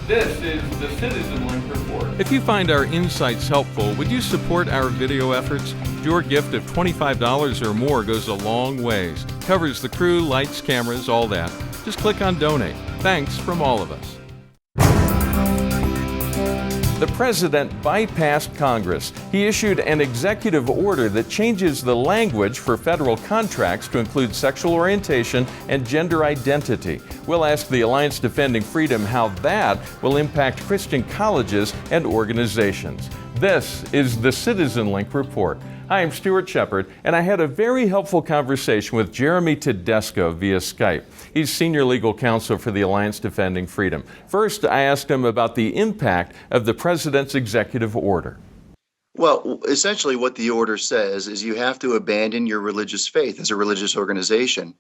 This is the CitizenLink Report. If you find our insights helpful, would you support our video efforts? Your gift of $25 or more goes a long ways. Covers the crew, lights, cameras, all that. Just click on Donate. Thanks from all of us. The president bypassed Congress. He issued an executive order that changes the language for federal contracts to include sexual orientation and gender identity. We'll ask the Alliance Defending Freedom how that will impact Christian colleges and organizations. This is the CitizenLink Report. Hi, I'm Stuart Shepard, and I had a very helpful conversation with Jeremy Tedesco via Skype. He's Senior Legal Counsel for the Alliance Defending Freedom. First, I asked him about the impact of the President's executive order. Well, essentially what the order says is you have to abandon your religious faith as a religious organization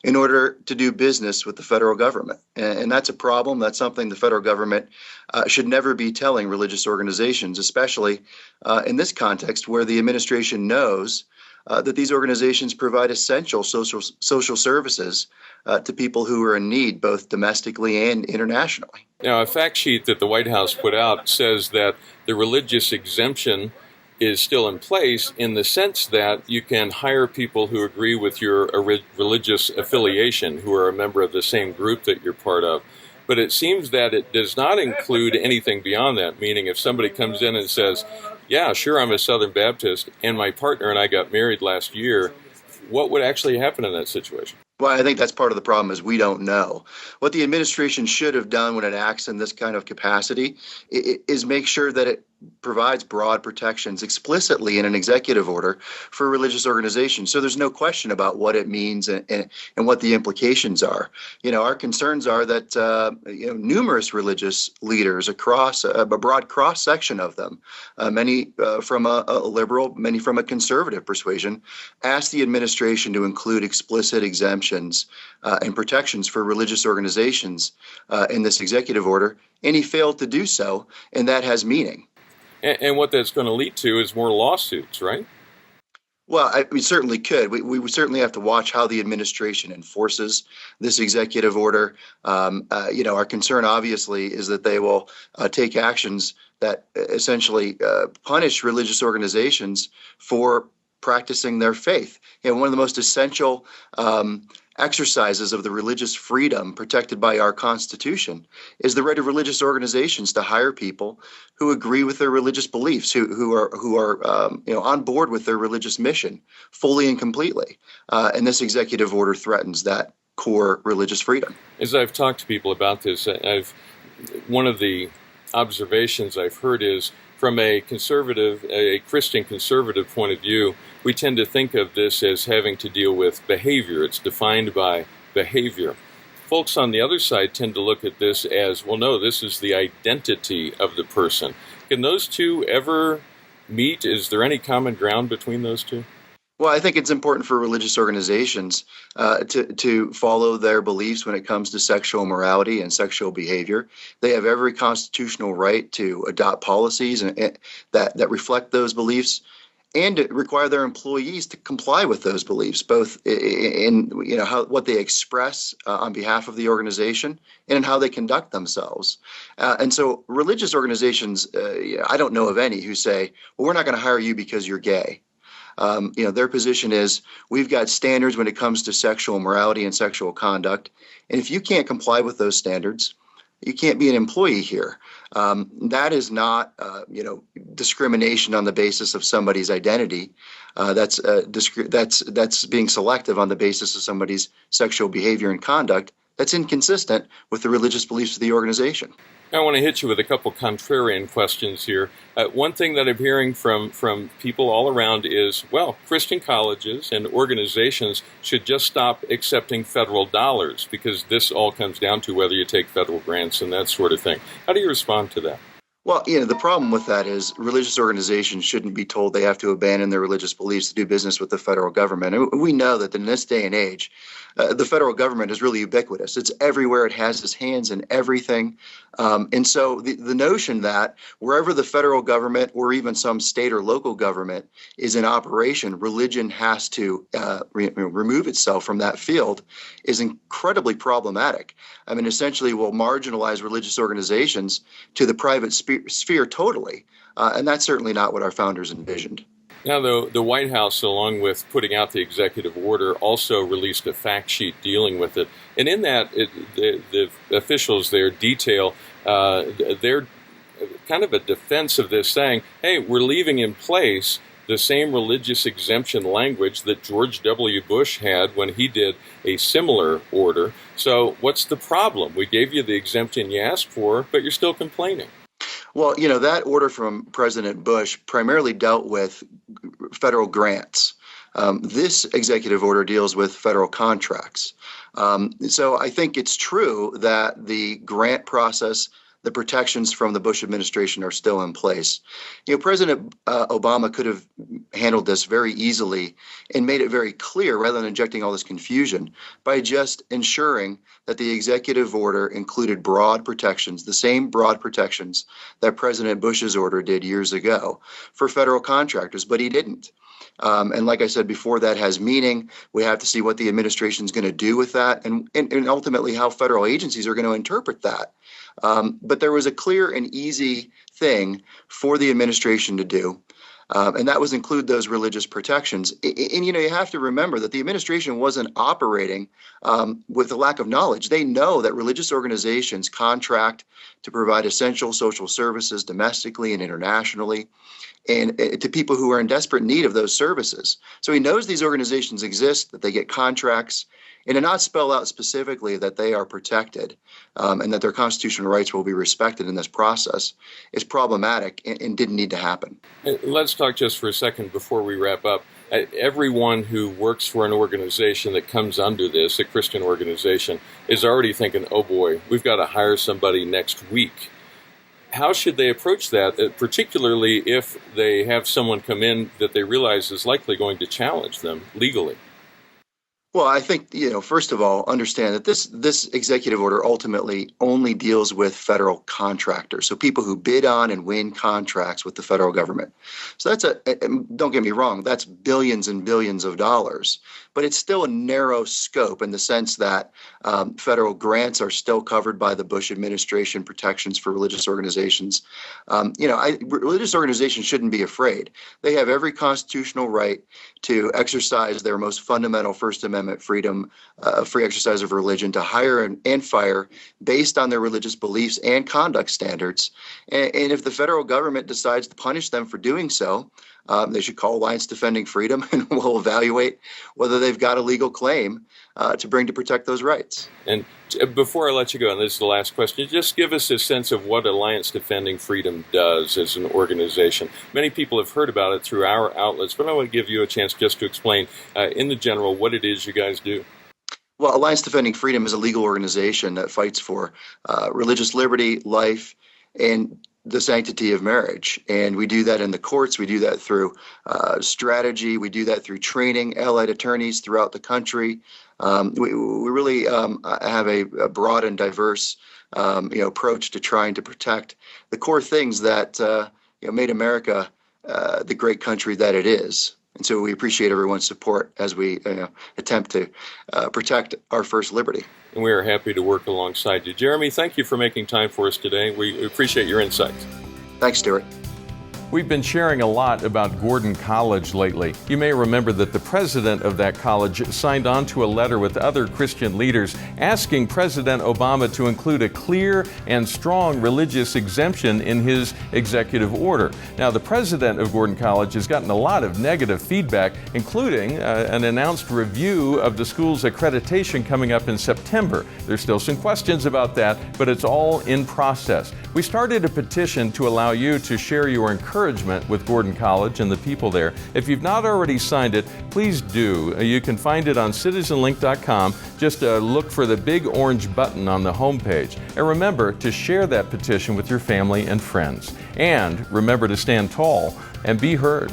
in order to do business with the federal government. And that's a problem. That's something the federal government should never be telling religious organizations, especially in this context where the administration knows that these organizations provide essential social services to people who are in need, both domestically and internationally. Now, a fact sheet that the White House put out says that the religious exemption is still in place in the sense that you can hire people who agree with your religious affiliation, who are a member of the same group that you're part of. But it seems that it does not include anything beyond that, meaning if somebody comes in and says, yeah, sure, I'm a Southern Baptist, and my partner and I got married last year, what would actually happen in that situation? Well, I think that's part of the problem is we don't know. What the administration should have done when it acts in this kind of capacity is make sure that it provides broad protections explicitly in an executive order for religious organizations. So there's no question about what it means and what the implications are. You know, our concerns are that numerous religious leaders across a broad cross section of them, many from a liberal, many from a conservative persuasion, asked the administration to include explicit exemptions and protections for religious organizations in this executive order, and he failed to do so, and that has meaning. And what that's going to lead to is more lawsuits, right? Well, we certainly could. We would certainly have to watch how the administration enforces this executive order. Our concern, obviously, is that they will take actions that essentially punish religious organizations for practicing their faith. One of the most essential exercises of the religious freedom protected by our Constitution is the right of religious organizations to hire people who agree with their religious beliefs, who are on board with their religious mission fully and completely. And this executive order threatens that core religious freedom. As I've talked to people about this, one of the observations I've heard is from a Christian conservative point of view, we tend to think of this as having to deal with behavior. It's defined by behavior. Folks on the other side tend to look at this as, well, no, this is the identity of the person. Can those two ever meet? Is there any common ground between those two? Well, I think it's important for religious organizations to follow their beliefs when it comes to sexual morality and sexual behavior. They have every constitutional right to adopt policies that reflect those beliefs and to require their employees to comply with those beliefs, both in what they express on behalf of the organization and in how they conduct themselves. And so religious organizations, I don't know of any who say, well, we're not going to hire you because you're gay. Their position is we've got standards when it comes to sexual morality and sexual conduct. And if you can't comply with those standards, you can't be an employee here. That is not, discrimination on the basis of somebody's identity. That's being selective on the basis of somebody's sexual behavior and conduct. That's inconsistent with the religious beliefs of the organization. I want to hit you with a couple contrarian questions here. One thing that I'm hearing from people all around is, well, Christian colleges and organizations should just stop accepting federal dollars because this all comes down to whether you take federal grants and that sort of thing. How do you respond to that? Well, the problem with that is religious organizations shouldn't be told they have to abandon their religious beliefs to do business with the federal government. And we know that in this day and age, the federal government is really ubiquitous. It's everywhere. It has its hands in everything. And so the notion that wherever the federal government or even some state or local government is in operation, religion has to remove itself from that field is incredibly problematic. I mean, essentially will marginalize religious organizations to the private sphere totally. And that's certainly not what our founders envisioned. Now, the White House, along with putting out the executive order, also released a fact sheet dealing with it. And in that, the officials there detail their kind of a defense of this, saying, hey, we're leaving in place the same religious exemption language that George W. Bush had when he did a similar order. So what's the problem? We gave you the exemption you asked for, but you're still complaining. Well, that order from President Bush primarily dealt with federal grants. This executive order deals with federal contracts. So I think it's true that the grant process, the protections from the Bush administration are still in place. President Obama could have handled this very easily and made it very clear rather than injecting all this confusion by just ensuring that the executive order included broad protections, the same broad protections that President Bush's order did years ago for federal contractors, but he didn't. And like I said before, that has meaning. We have to see what the administration is going to do with that and ultimately how federal agencies are going to interpret that. But there was a clear and easy thing for the administration to do, and that was include those religious protections. And you have to remember that the administration wasn't operating with a lack of knowledge. They know that religious organizations contract to provide essential social services domestically and internationally, and to people who are in desperate need of those services. So he knows these organizations exist, that they get contracts, and to not spell out specifically that they are protected and that their constitutional rights will be respected in this process is problematic and didn't need to happen. Let's talk just for a second before we wrap up. Everyone who works for an organization that comes under this, a Christian organization, is already thinking, oh boy, we've got to hire somebody next week. How should they approach that, particularly if they have someone come in that they realize is likely going to challenge them legally? Well, I think, first of all, understand that this executive order ultimately only deals with federal contractors, so people who bid on and win contracts with the federal government. So don't get me wrong, that's billions and billions of dollars, but it's still a narrow scope in the sense that federal grants are still covered by the Bush administration protections for religious organizations. Religious organizations shouldn't be afraid. They have every constitutional right to exercise their most fundamental First Amendment freedom, free exercise of religion, to hire and fire based on their religious beliefs and conduct standards. And if the federal government decides to punish them for doing so, they should call Alliance Defending Freedom, and we'll evaluate whether they've got a legal claim to bring to protect those rights. And before I let you go, and this is the last question, just give us a sense of what Alliance Defending Freedom does as an organization. Many people have heard about it through our outlets, but I want to give you a chance just to explain in the general what it is you guys do. Well, Alliance Defending Freedom is a legal organization that fights for religious liberty, life, and the sanctity of marriage. And we do that in the courts. We do that through strategy. We do that through training allied attorneys throughout the country. We really have a broad and diverse approach to trying to protect the core things that made America the great country that it is. And so we appreciate everyone's support as we attempt to protect our first liberty. And we are happy to work alongside you. Jeremy, thank you for making time for us today. We appreciate your insights. Thanks, Stuart. We've been sharing a lot about Gordon College lately. You may remember that the president of that college signed on to a letter with other Christian leaders asking President Obama to include a clear and strong religious exemption in his executive order. Now, the president of Gordon College has gotten a lot of negative feedback, including an announced review of the school's accreditation coming up in September. There's still some questions about that, but it's all in process. We started a petition to allow you to share your encouragement with Gordon College and the people there. If you've not already signed it, please do. You can find it on CitizenLink.com. Just look for the big orange button on the homepage. And remember to share that petition with your family and friends. And remember to stand tall and be heard.